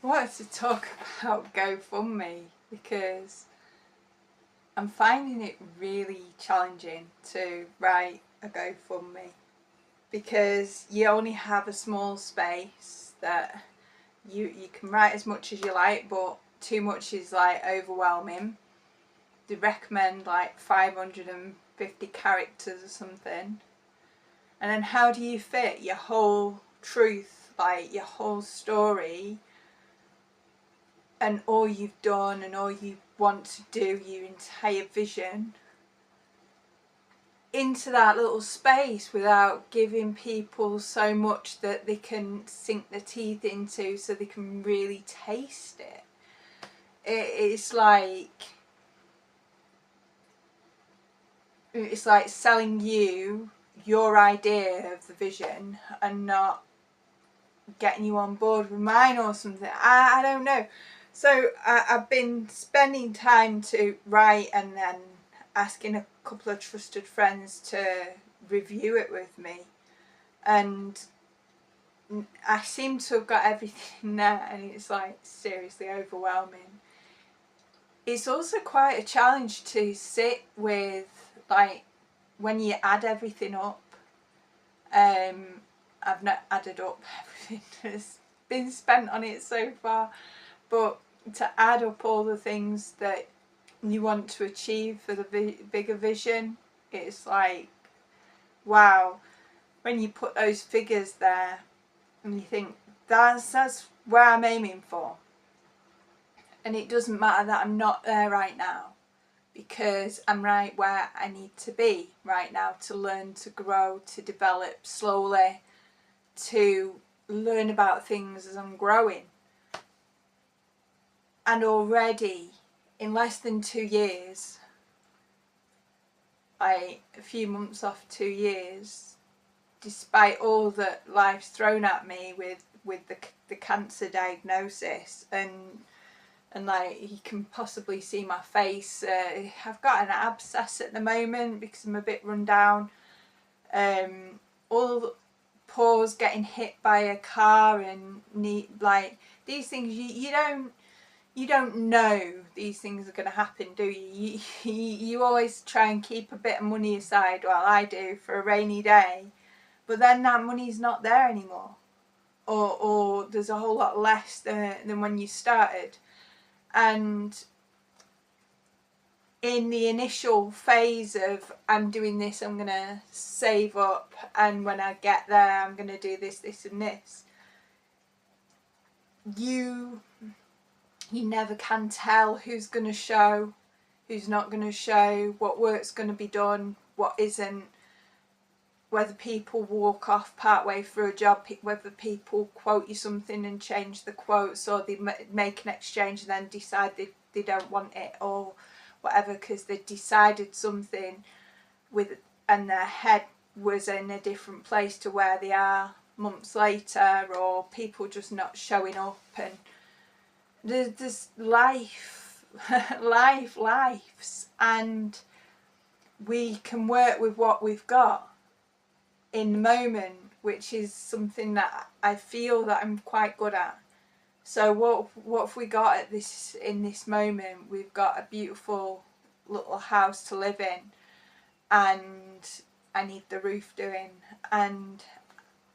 I wanted to talk about GoFundMe because I'm finding it really challenging to write a GoFundMe because you only have a small space that you can write as much as you like, but too much is like overwhelming. They recommend like 550 characters or something. And then how do you fit your whole truth, like your whole story, and all you've done and all you want to do, your entire vision, into that little space without giving people so much that they can sink their teeth into so they can really taste it. It's like selling you your idea of the vision and not getting you on board with mine or something. I don't know. So I've been spending time to write and then asking a couple of trusted friends to review it with me, and I seem to have got everything there, and it's like seriously overwhelming. It's also quite a challenge to sit with, like, when you add everything up. I've not added up everything that's been spent on it so far, but to add up all the things that you want to achieve for the bigger vision, it's like, wow, when you put those figures there and you think that's where I'm aiming for, and it doesn't matter that I'm not there right now, because I'm right where I need to be right now to learn, to grow, to develop slowly, to learn about things as I'm growing. And already in less than 2 years, a few months off 2 years, despite all that life's thrown at me with the cancer diagnosis, and like you can possibly see my face, I've got an abscess at the moment because I'm a bit run down, all pores getting hit by a car, and like these things you don't know these things are going to happen, do you? You always try and keep a bit of money aside, well I do, for a rainy day, but then that money's not there anymore, or there's a whole lot less than when you started. And in the initial phase of I'm doing this, I'm going to save up, and when I get there I'm going to do this, this and this, you never can tell who's going to show, who's not going to show, what work's going to be done, what isn't, whether people walk off partway through a job, whether people quote you something and change the quotes, or they make an exchange and then decide they don't want it or whatever because they decided something and their head was in a different place to where they are months later, or people just not showing up. And there's lives, and we can work with what we've got in the moment, which is something that I feel that I'm quite good at. So what have we got at this, in this moment? We've got a beautiful little house to live in, and I need the roof doing, and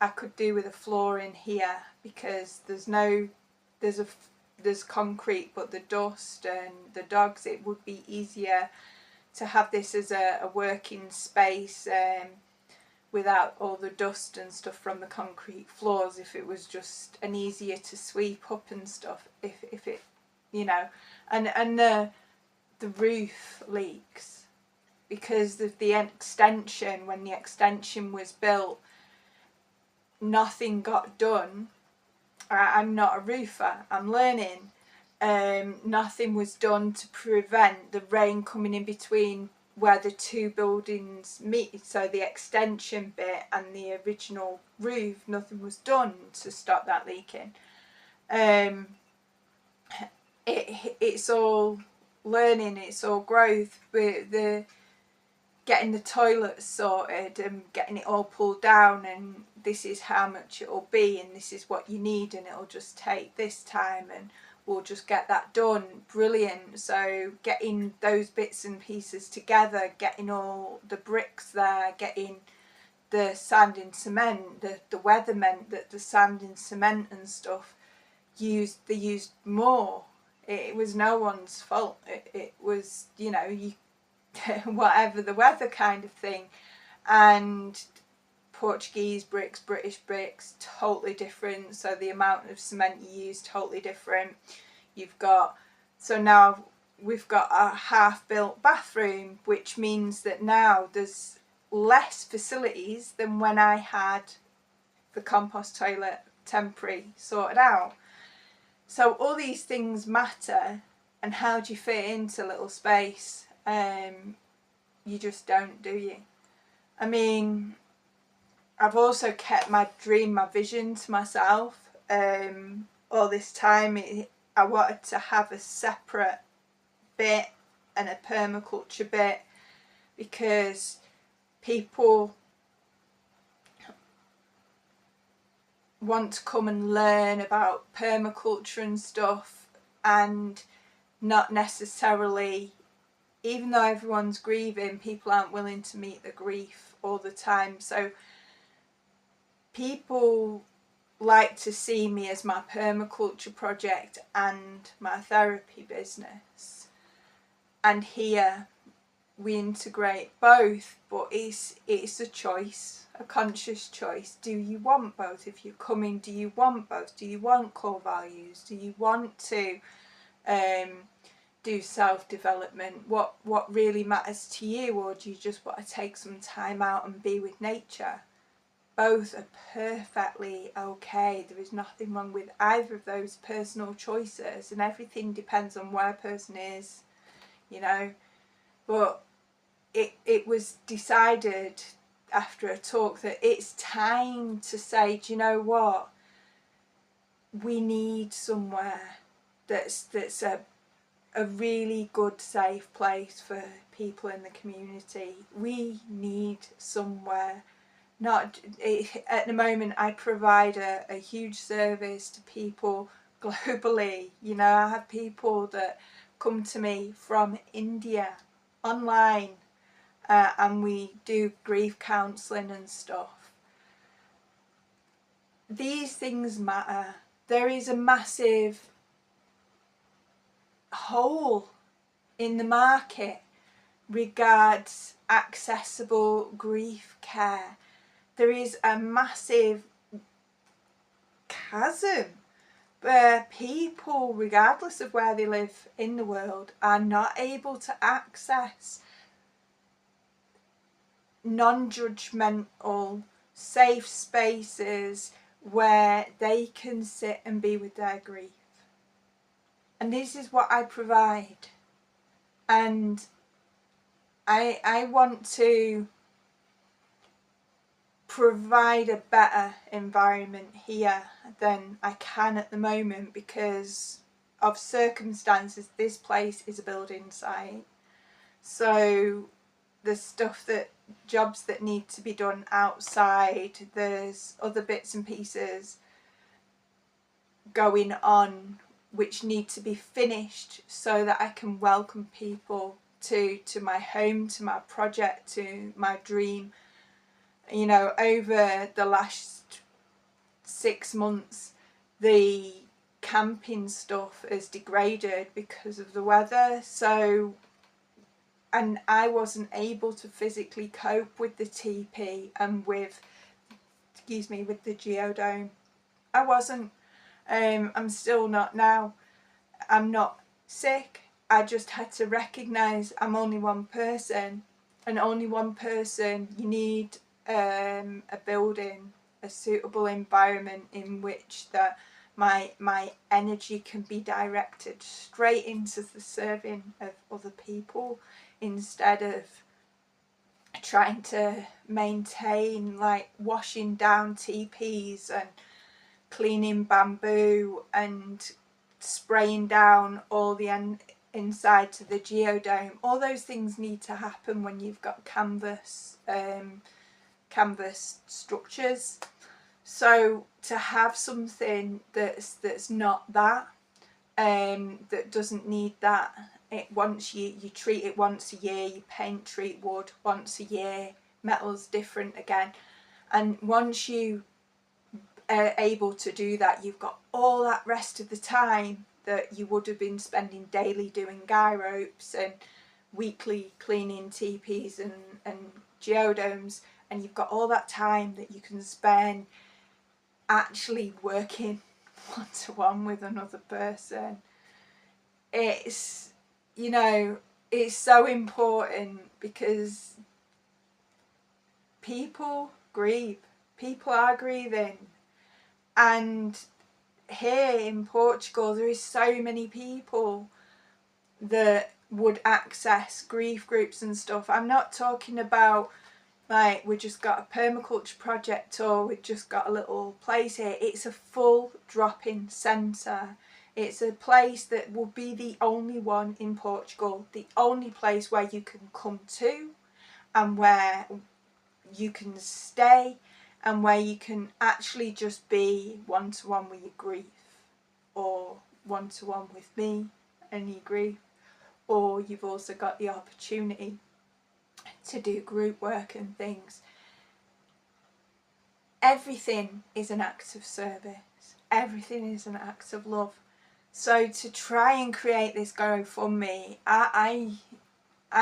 I could do with a floor in here because there's concrete, but the dust and the dogs, it would be easier to have this as a working space, without all the dust and stuff from the concrete floors, if it was just an easier to sweep up and stuff, if it, you know. And the roof leaks because of the extension. When the extension was built, nothing got done. I'm not a roofer, I'm learning. Nothing was done to prevent the rain coming in between where the two buildings meet, so the extension bit and the original roof, nothing was done to stop that leaking. It's all learning, it's all growth. But getting the toilet sorted and getting it all pulled down, and this is how much it'll be, and this is what you need, and it'll just take this time, and we'll just get that done. Brilliant. So getting those bits and pieces together, getting all the bricks there, getting the sand and cement, the weather meant that the sand and cement and stuff they used more. It was no one's fault. It was, you know, whatever the weather kind of thing. And Portuguese bricks, British bricks, totally different. So the amount of cement you use, totally different. So now we've got a half-built bathroom, which means that now there's less facilities than when I had the compost toilet temporary sorted out. So all these things matter, and how do you fit into little space? You just don't, do you? I mean, I've also kept my dream, my vision to myself. All this time I wanted to have a separate bit and a permaculture bit, because people want to come and learn about permaculture and stuff, and not necessarily, even though everyone's grieving, people aren't willing to meet the grief all the time. So people like to see me as my permaculture project and my therapy business, and here we integrate both, but it's a choice, a conscious choice. Do you want both? If you're coming, do you want both? Do you want core values? Do you want to do self-development? What really matters to you? Or do you just want to take some time out and be with nature? Both are perfectly okay. There is nothing wrong with either of those personal choices, and everything depends on where a person is, you know. But it was decided after a talk that it's time to say, do you know what? We need somewhere that's a really good, safe place for people in the community. We need somewhere. At the moment, I provide a huge service to people globally. You know, I have people that come to me from India online, and we do grief counselling and stuff. These things matter. There is a massive hole in the market regards accessible grief care. There is a massive chasm where people, regardless of where they live in the world, are not able to access non-judgmental, safe spaces where they can sit and be with their grief. And this is what I provide. And I want to provide a better environment here than I can at the moment because of circumstances. This place is a building site. So there's jobs that need to be done outside, there's other bits and pieces going on which need to be finished so that I can welcome people to my home, to my project, to my dream. You know, over the last 6 months, the camping stuff has degraded because of the weather. And I wasn't able to physically cope with the TP and with the geodome. I wasn't. I'm still not now. I'm not sick. I just had to recognise I'm only one person, and only one person. You need a building, a suitable environment in which that my energy can be directed straight into the serving of other people, instead of trying to maintain, like, washing down teepees and cleaning bamboo and spraying down all the inside to the geodome. All those things need to happen when you've got canvas structures. So to have something that's not that, that doesn't need that, you treat it once a year, you treat wood once a year, metal's different again, and once you are able to do that, you've got all that rest of the time that you would have been spending daily doing guy ropes and weekly cleaning teepees and geodomes, and you've got all that time that you can spend actually working one-to-one with another person. It's, you know, it's so important because people grieve. People are grieving. And here in Portugal, there is so many people that would access grief groups and stuff. I'm not talking about like we just got a permaculture project or we just got a little place here. It's a full drop-in centre. It's a place that will be the only one in Portugal, the only place where you can come to and where you can stay and where you can actually just be one-to-one with your grief, or one-to-one with me and your grief, or you've also got the opportunity to do group work and things. Everything is an act of service. Everything is an act of love. So to try and create this GoFundMe, I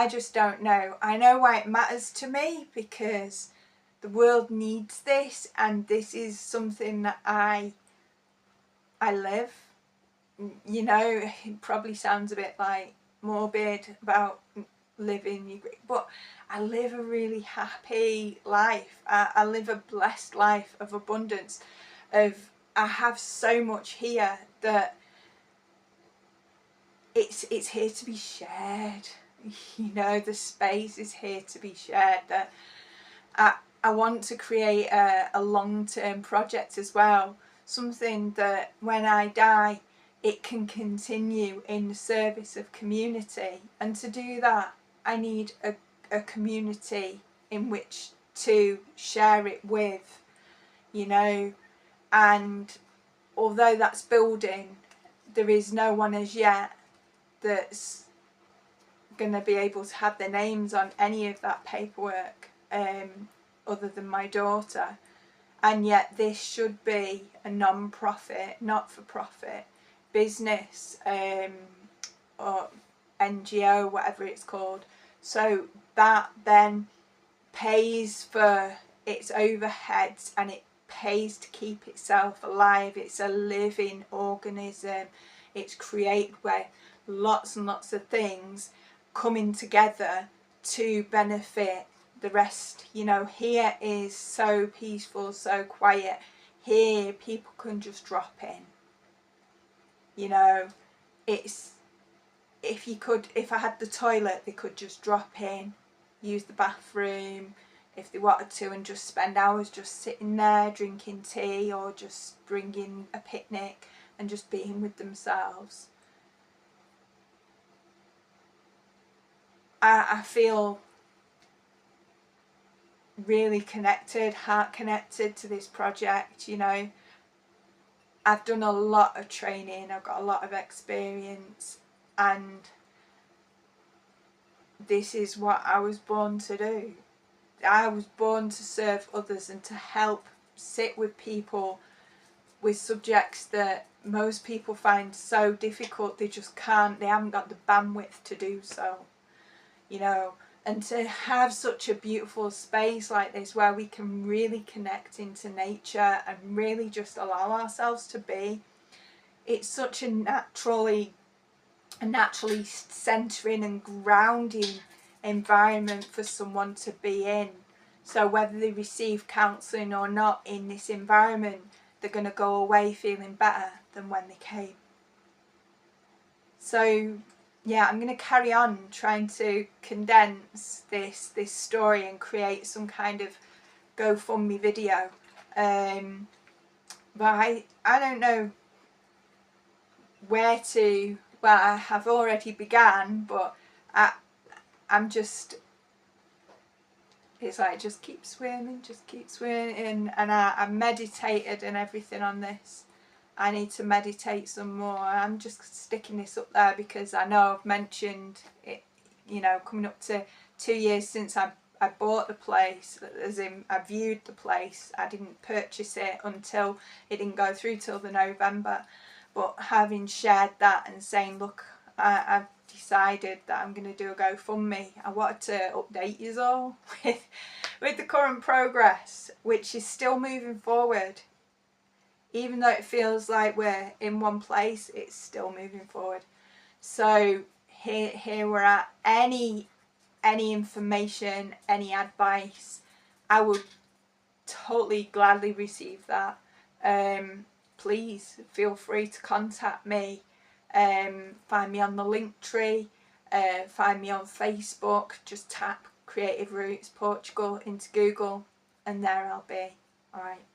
just don't know. I know why it matters to me, because the world needs this, and this is something that I live. You know, it probably sounds a bit like morbid about living, but I live a really happy life. I live a blessed life of abundance. I have so much here that it's here to be shared. You know, the space is here to be shared. That I want to create a long-term project as well, something that when I die it can continue in the service of community, and to do that I need a community in which to share it with, you know. And although that's building, there is no one as yet that's going to be able to have their names on any of that paperwork other than my daughter. And yet this should be a non-profit, not-for-profit business or NGO, whatever it's called. So that then pays for its overheads and it pays to keep itself alive. It's a living organism. It's created where lots and lots of things coming together to benefit the rest. You know, here is so peaceful, so quiet. Here people can just drop in. You know, it's, if I had the toilet, they could just drop in, use the bathroom if they wanted to, and just spend hours just sitting there drinking tea or just bringing a picnic and just being with themselves. I feel really connected, heart connected to this project. You know, I've done a lot of training, I've got a lot of experience, and this is what I was born to do. I was born to serve others and to help sit with people with subjects that most people find so difficult they just can't, they haven't got the bandwidth to do so, you know. And to have such a beautiful space like this where we can really connect into nature and really just allow ourselves to be, it's such a naturally centering and grounding environment for someone to be in. So whether they receive counselling or not in this environment, they're going to go away feeling better than when they came. So yeah, I'm going to carry on trying to condense this story and create some kind of GoFundMe video. But I don't know where to well, I have already began, but I'm just, it's like just keep swimming, and I meditated and everything on this. I need to meditate some more. I'm just sticking this up there because I know I've mentioned it, you know, coming up to 2 years since I bought the place, as in I viewed the place. I didn't purchase it until it didn't go through till the November. But having shared that and saying, look, I've decided that I'm going to do a GoFundMe, I wanted to update you all with the current progress, which is still moving forward. Even though it feels like we're in one place, it's still moving forward. So here we're at. Any information, any advice, I would totally gladly receive that. Please feel free to contact me. Find me on the link tree. Find me on Facebook. Just tap Creative Rootz Portugal into Google, and there I'll be. Alright.